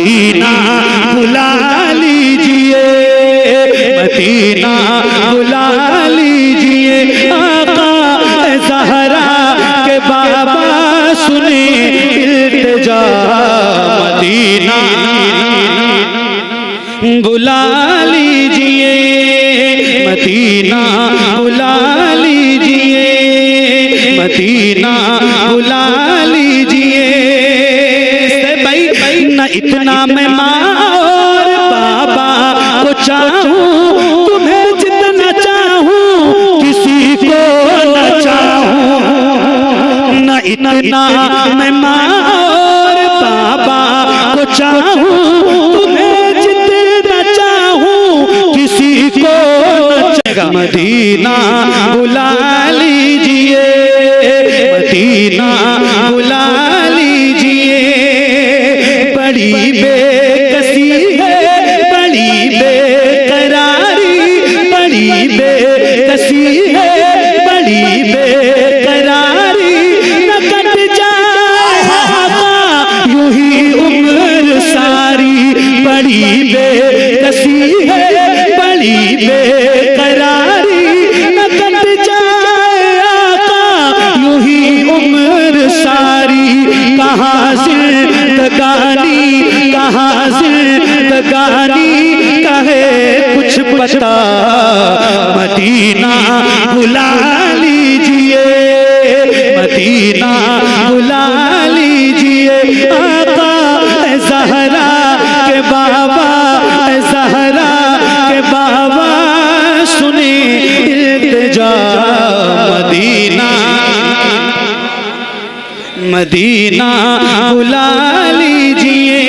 Medina बुला लीजिए, Medina बुला लीजिए। आका ज़हरा के बाबा सुने इल्तिजा, मदीना बुला लीजिए, मदीना बुला लीजिए, मदीना बुला लीजिए। भाई न इतना मैं माँ और बाबा को चाहूँ, तुम्हें जितना चाहूँ किसी को न चाहूँ। न इतना मैं माँ और बाबा को चाहूँ, तुम्हें जितना चाहूँ किसी को न चाहूँ। मदीना बुला लीजिए, मदीना बुला लीजिए। बड़ी बेकसी है, बड़ी बेकरारी, बड़ी बेकसी है, बड़ी बेकरारी। न कट जाए यूं ही उम्र सारी, बड़ी बेकसी है, बड़ी बेकरारी। न कट जाए आका यूं ही उम्र सारी। कहाँ जिंदगानी, कहाँ जिंदगानी कहे कुछ पता। मदीना बुला लीजिए, मदीना बुला लीजिए। आका ज़हरा के बाबा, ज़हरा के बाबा सुने इल्तिजा। मदीना मदीना बुला लीजिए।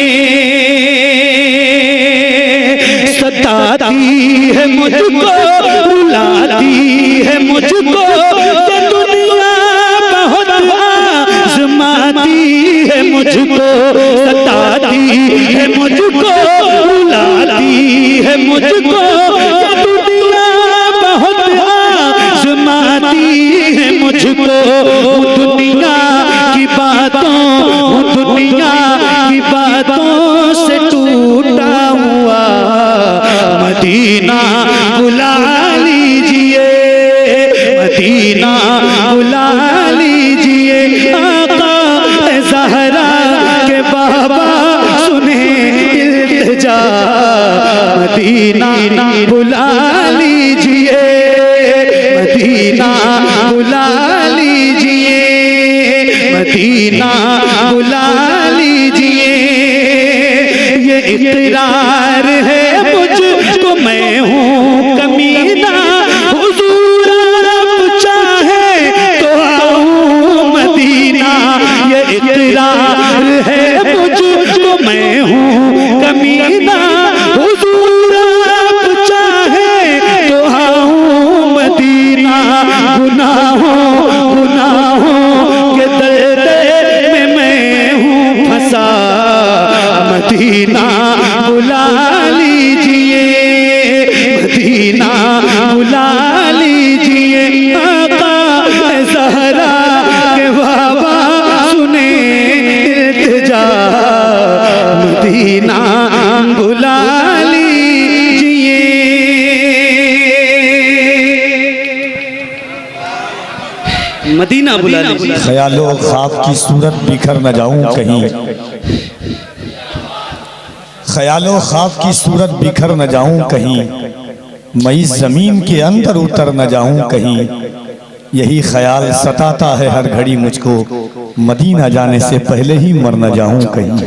सताती है मुझको, रुलाती है मुझको, ये दुनिया बहुत आज़माती है मुझको। सताती है मुझको, रुलाती है मुझको, ये दुनिया बहुत आज़माती है मुझको। दुनिया की बातों, दुनिया की बातों से टूटा हुआ। मदीना बुला लीजिए, मदीना बुला लीजिए। आका ज़हरा के बाबा सुने इल्तिजा। मदीना बुला लीजिए, मदीना बुला लीजिए, मदीना बुला लीजिए। ये इक़रार है मुझको मैं हूँ कमीना, हुजूर आप चाहे तो आऊँ मदीना। ये इक़रार है मुझको मैं हूँ कमीना, हुजूर आप चाहे तो आऊँ मदीना। गुनाहों के दर्द में मैं हूँ फंसा। मदीना बुला लीजिए, मदीना बुला लीजिए। आका ज़हरा के बाबा सुने इल्तिजा। मदीना बुला लीजिए। मदीना बुला लीजिए। ख्यालो ख्वाब की सूरत बिखर न जाऊं कहीं, ख्यालो ख्वाब की सूरत बिखर न जाऊं कहीं, मैं इस जमीन के अंदर उतर न जाऊं कहीं। यही ख्याल सताता है हर घड़ी मुझको, मदीना जाने से पहले ही मर न जाऊं कहीं।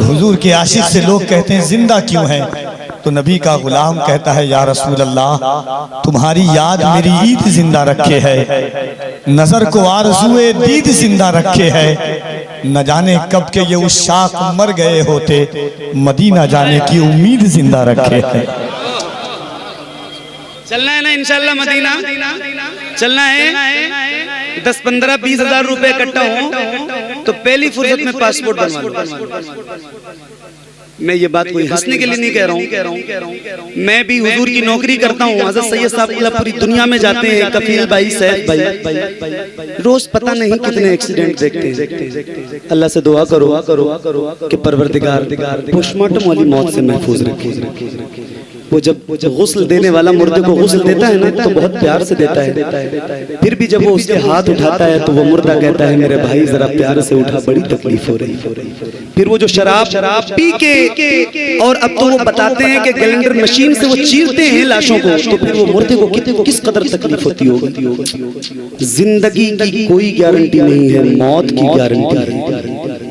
हुजूर के आशिक से लोग कहते हैं जिंदा क्यों है, तो नबी का गुलाम कहता है या रसूल अल्लाह तुम्हारी याद मेरी ईद जिंदा रखे है, नजर को आरज़ुए दीद जिंदा रखे है। न जाने कब के ये उशाक मर गए होते, मदीना जाने की उम्मीद जिंदा रखे है। चलना है ना इंशाल्लाह मदीना, चलना है। 10, 15, 20 हजार रुपए इकट्ठा हो तो पहली फुर्सत में पासपोर्ट बनवा लो। मैं ये बात कोई हंसने के लिए नहीं कह रहा हूँ, मैं भी हुजूर की नौकरी करता हूँ। हज़रत सैयद साहब पूरी दुनिया में जाते हैं, कफील भाई, सैयद भाई, रोज पता नहीं कितने एक्सीडेंट देखते हैं। अल्लाह से दुआ करो कि परवरदिगार पोस्टमार्टम वाली मौत से महफूज रखे। वो जब गुस्ल देने वाला मुर्दे को गुस्ल देता है ना, तो बहुत प्यार से देता है, फिर भी जब वो उसके हाथ उठाता है तो वो मुर्दा कहता है मेरे भाई जरा प्यार से उठा, बड़ी तकलीफ हो रही। फिर वो जो शराब पी के, और अब तो वो बताते हैं कि कैलेंडर मशीन से वो चीरते हैं लाशों को, तो फिर वो मुर्दे को किस कदर तकलीफ होती होगी। जिंदगी की कोई गारंटी नहीं है, मौत की गारंटी है,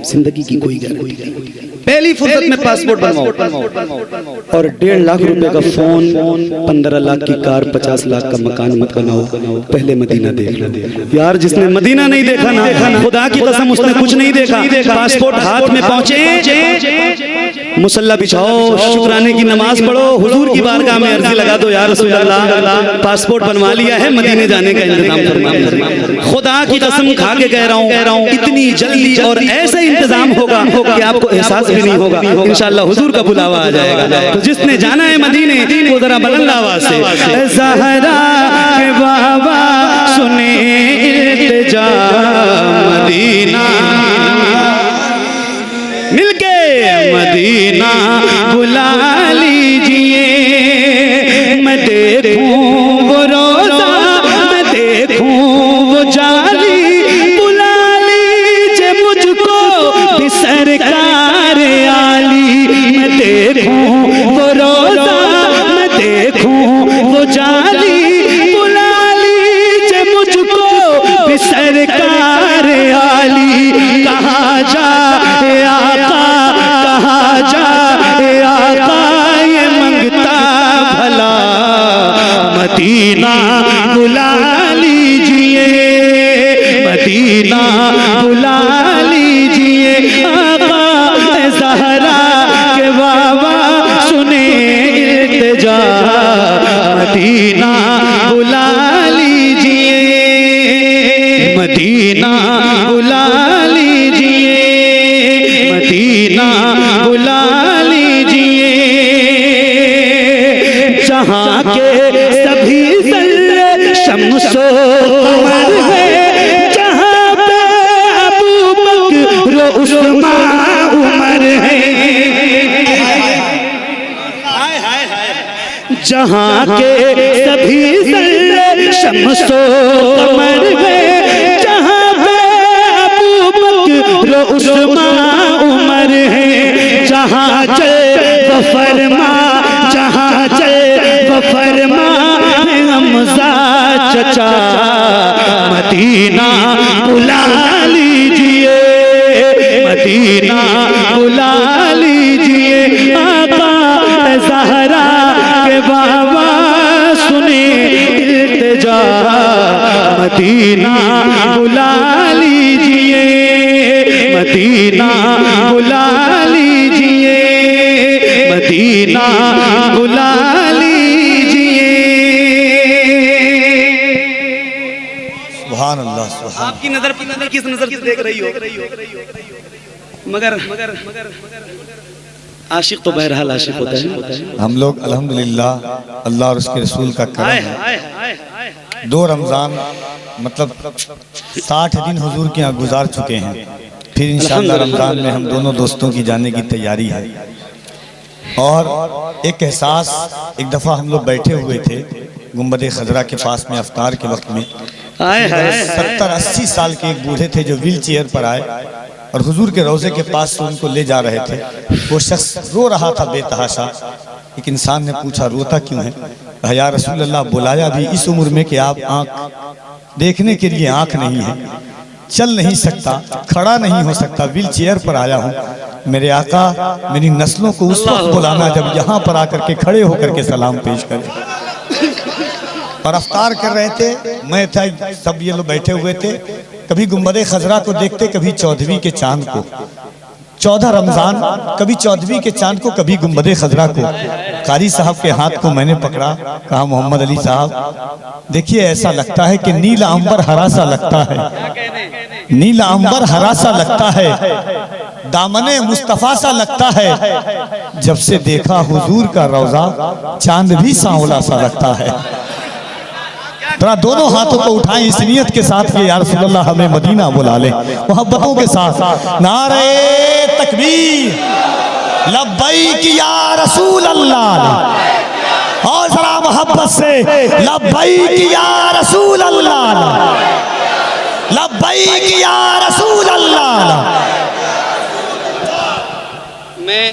जिंदगी की कोई गारंटी नहीं। पहली फुर्सत में पासपोर्ट बनवाओ और 1.5 लाख रुपए का फोन, 15 लाख की कार, 50 लाख का मकान मत बनाओ। पहले मदीना देख लो यार। जिसने मदीना नहीं देखा ना, खुदा की कसम उसने कुछ नहीं देखा। पासपोर्ट हाथ में पहुंचे, मुसल्ला बिछाओ, शुक्राने की नमाज पढ़ो, हुजूर की बारगाह में अर्जी लगा दो, या रसूल अल्लाह पासपोर्ट बनवा लिया है, मदीने जाने का इंतजाम फरमाइए। खुदा की कसम खा के कह रहा हूँ, इतनी जल्दी और ऐसा इंतजाम होगा कि आपको एहसास भी नहीं होगा। इंशाअल्लाह हुजूर का बुलावा आ जाएगा। तो जिसने जाना है मदीने, वो जरा बुलंद आवाज से ज़हरा के बाबा सुने इल्तिजा मदीना, मिलके मदीना बुला लीजिए। मैं देखूं वो रोजा, मैं देखूं वो जाली, बुला लीजिए मुझको भी सरकार आली। मैं देखूं वो रोजा, मैं देखूं वो जाली, बुला लीजिए मुझको भी सरकार आली। कहाँ जाए आका, कहाँ जाए आका, ये मंगता भला मदीना बुला लीजिए, मदीना बुला लीजिए। आका ज़हरा के बाबा सुने इल्तिजा मदीना बुला लीजिए, मदीना बुला लीजिए, मदीना बुला लीजिए। जहाँ के सभी ज़र्रे शम्सो कमर है, जहाँ पे अबू बकर उस्मान उमर है, जहाँ के सभी ज़र्रे शम्सो कमर है, जहाँ पे अबू बकर उस्मान उमर है। जहाँ चल वो फरमा, जहाँ चल वो फरमा, हमज़ा चचा मदीना बुला लीजिए, मदीना बुला लीजिए। आका ज़हरा के बाबा सुने इल्तिजा मदीना बुला लीजिए, मदीना बुला लीजिए, मदीना बुला लीजिए। सुभान अल्लाह, सुभान। आपकी नजर पता नहीं किस नजर से देख रही हो, मगर आशिक तो बहरहाल आशिक होता है। हम लोग अल्हम्दुलिल्लाह अल्लाह और उसके रसूल का करम है, 2 रमज़ान मतलब 60 दिन हुजूर के यहाँ गुजार चुके हैं। फिर इंशाअल्लाह रमज़ान में हम दोनों दोस्तों की जाने की तैयारी है। और एक एहसास, एक दफ़ा हम लोग बैठे हुए थे गुंबद खजरा के पास में अफ्तार के वक्त में, 70-80 साल के एक बूढ़े थे जो व्हील चेयर पर आए और हुजूर के रोज़े के पास से उनको ले जा रहे थे। वो शख्स रो रहा था बेतहाशा। एक इंसान ने पूछा रोता क्यों है? या रसूल अल्लाह, बुलाया भी इस उम्र में कि आप आँख देखने के लिए आँख नहीं है, चल नहीं सकता, खड़ा नहीं हो सकता, व्हील चेयर पर आया हूँ। मेरे आका मेरी नस्लों को उस वक्त बुलाना जब यहाँ पर आकर के खड़े होकर के सलाम पेश करें। और अफ्तार कर रहे थे, मैं था, सब ये लोग बैठे हुए थे। कभी गुंबद खजरा को देखते, कभी 14वीं के चांद को, 14 रमज़ान, कभी 14वीं के चांद को, कभी गुंबद खजरा को। कारी साहब के हाथ को मैंने पकड़ा, कहा मोहम्मद अली साहब देखिए, ऐसा लगता है कि नीला अंबर हरा सा लगता है, नीला अंबर हरा सा लगता है। दामने मुस्तफा सा लगता है, जब से देखा हुजूर का रोजा चांद भी सांवला सा लगता है। जरा दोनों हाथों को उठाएं इस नियत के साथ कि या रसूल अल्लाह हमें मदीना बुला ले, मोहब्बतों के साथ नारे तकबीर, लब्बैक या रसूल अल्लाह, और जरा मोहब्बत से लब्बैक या रसूल अल्लाह, लब्बैक या रसूल अल्लाह। मैं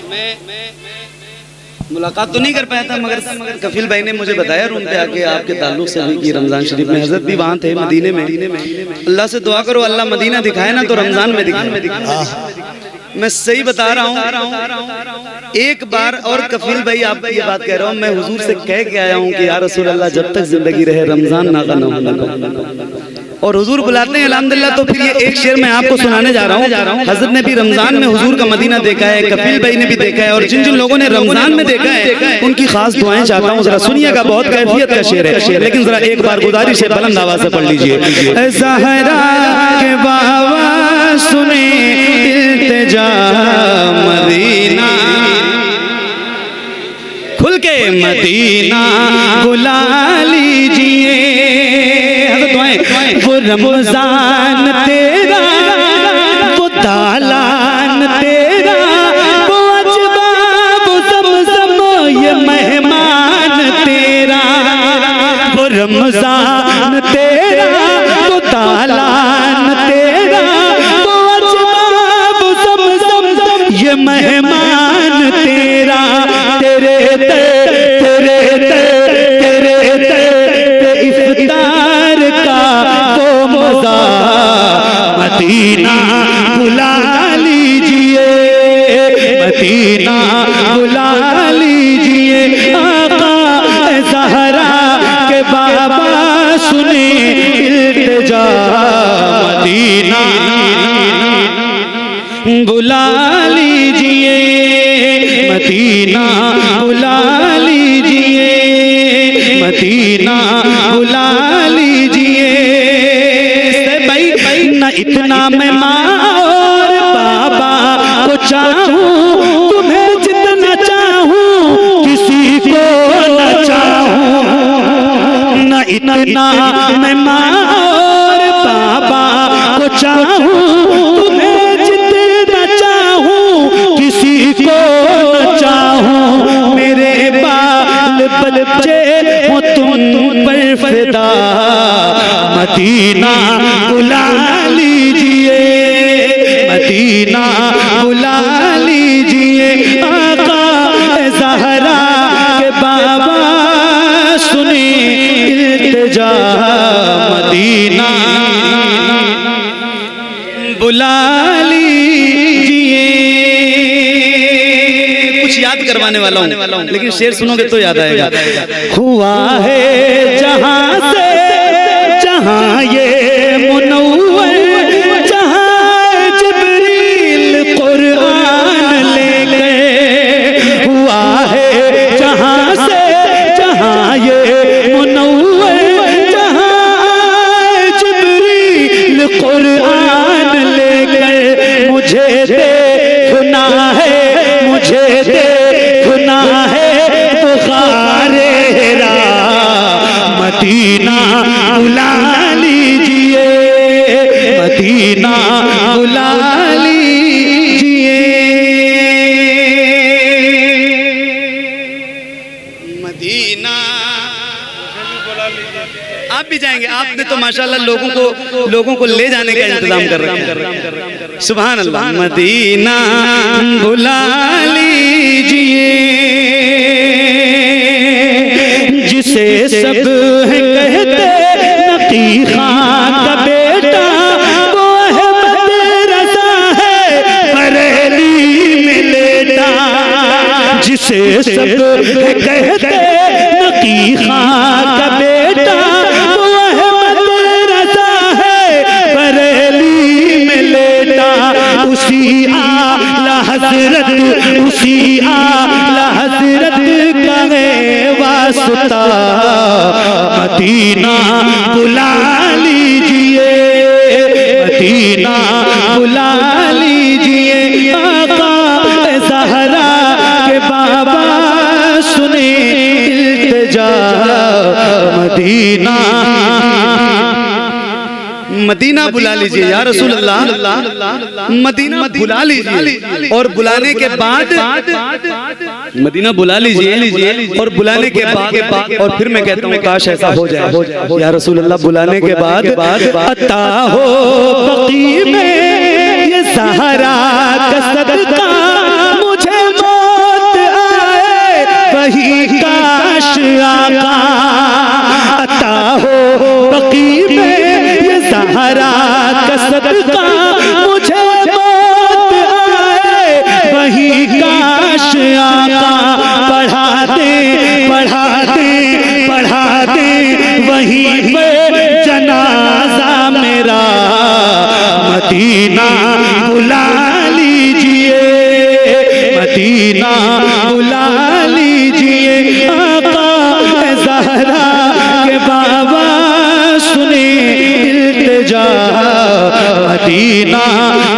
मुलाकात तो नहीं कर पाया था, मगर कफील भाई ने मुझे बताया रूम पे आके आपके ताल्लुक से हुई कि रमजान शरीफ में हजरत भी वहाँ थे मदीने में। अल्लाह से दुआ करो अल्लाह मदीना दिखाए ना तो रमजान में दिखाए। मैं सही बता रहा हूँ। एक बार और कफील भाई आप ये बात कह रहा हूँ, मैं हुजूर से कह के आया हूँ कि या रसूल अल्लाह जब तक जिंदगी रहे रमजान ना करना, और हुजूर बुलाते हैं अल्हम्दुलिल्लाह। तो फिर ये एक शेर मैं आपको सुनाने जा रहा हूँ। हजरत ने भी रमजान में हुजूर का मदीना देखा है, कफील भाई ने भी देखा है, और जिन जिन लोगों ने रमजान में देखा है उनकी खास दुआएं चाहता हूँ। जरा सुनिएगा, बहुत कैफियत का शेर है, लेकिन जरा एक बार गुजारिश है बुलंद आवाज से पढ़ लीजिए। ज़हरा के बाबा सुने इल्तिजा मदीना, खुल के मदीना बुला लीजिए। वो रमजान तेरा, वो दालान तेरा, वो अजबा वो ज़मज़म ये मेहमान तेरा। वो रमजान तेरा, वो दालान तेरा, वो अजबा वो ज़मज़म ये मेहमान तेरा। तेरे इफ्तार का वो मज़ा मदीना बुला लीजिए, मदीना बुला लीजिए। आका ज़हरा के बाबा सुने इल्तिजा मदीना बुला लीजिए, मदीना बुला लीजिए, मदीना बुला लीजिए। भाई न इतना मैं माँ और बाबा को चाहूँ, तुम्हें जितना चाहूँ किसी को न चाहूँ। न इतना मैं माँ और बाबा को चाहूँ, तुम्हें जितना चाहूँ किसी को न चाहूँ। मेरे बाल बच्चे हो तुम पर फिदा, मदीना बुला लीजिए, मदीना बुला लीजिए। आका ज़हरा के बाबा सुने इल्तिजा मदीना बुला लीजिए। कुछ याद करवाने वाला हूँ, लेकिन शेर सुनोगे तो याद आएगा। हुआ है जहाँ से जहाँ ये मुनव्वर, जहाँ जिब्रील कुरान ले गए। हुआ है जहाँ से जहाँ ये मुनव्वर, जहाँ जिब्रील कुरान ले गए। मुझे देखना है, मुझे देखना है बुखारे हेरा, मदीना बुला लीजिए, मदीना बुला लीजिए, मदीना। आप भी जाएंगे? आपने तो माशाल्लाह लोगों को ले जाने का इंतजाम कर रखा है। सुभान अल्लाह। मदीना बुला लीजिए, जिसे सब है कहते नकी खान का बेटा, वो अहमद रज़ा है बरेली में लेटा। जिसे सब है कहते नकी खान का बेटा, वो अहमद रज़ा है बरेली में लेटा। उसी आला हज़रत, उसी आला हज़रत का है वास्ता, मदीना बुला लीजिए, मदीना बुला लीजिए। मदीना मदीना बुला लीजिए या रसूल अल्लाह, मदीना बुला लीजिए और बुलाने के बाद मदीना बुला लीजिए और बुलाने के बाद और फिर मैं कहता हूँ काश ऐसा हो जाए या रसूल अल्लाह, बुलाने के बाद अता हो बकी में ये सहरा का सदका, मुझे मौत आए वही काश आका। अता हो बकी में सहारा का सदका, मुझे मौत आए वही काश आका। पढ़ा दे पढ़ा दे पढ़ा दे वहीं पे जनाजा मेरा, मदीना बुला लीजिए, मदीना बुला लीजिए। आका ज़हरा के बाबा सुने इल्तिजा, मदीना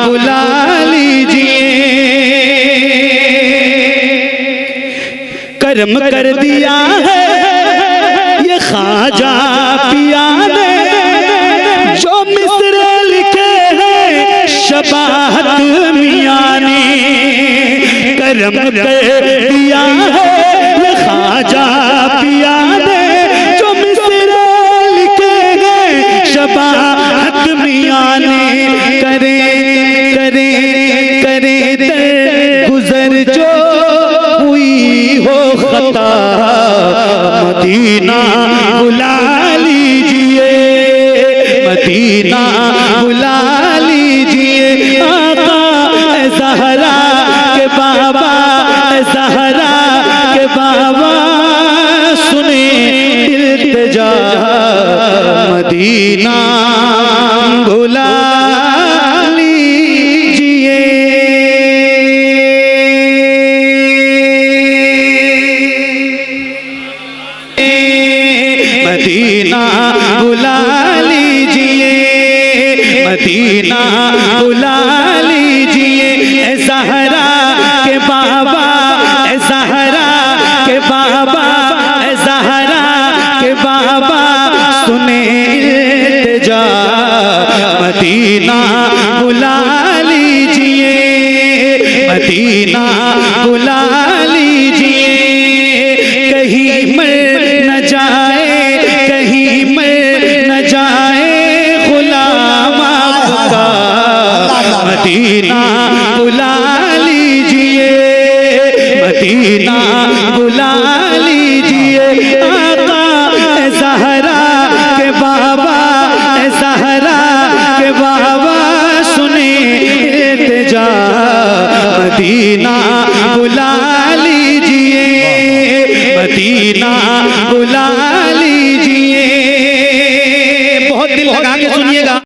बुला लीजिए। करम कर दिया है ये ख्वाजा पिया ने, जो मिस्र लिखे हैं शबाहत मियां ने। करम कर दिया है ये ख्वाजा पिया ने, जो मिस्र लिखे हैं शबाहत मियां ने। करे करे करे गुजर जो हुई हो खता, मदीना बुला लीजिए, मदीना बुला लीजिए। आका ज़हरा के बाबा, ज़हरा के बाबा सुने इल्तिजा, मदीना बुला लीजिए। मदीना बुला लीजिए, मदीना बुला लीजिए। ज़हरा के बाबा, ज़हरा के बाबा, ज़हरा के बाबा सुने इल्तिजा, मदीना बुला लीजिए, मदीना बुला लीजिए। कहीं मर न जाए, कहीं मर न जाए गुलाम आपका, मदीना बुला लीजिए, मदीना बुला लीजिए। आका ज़हरा के बाबा, ज़हरा के बाबा सुने इल्तिजा, मदीना बुला लीजिए।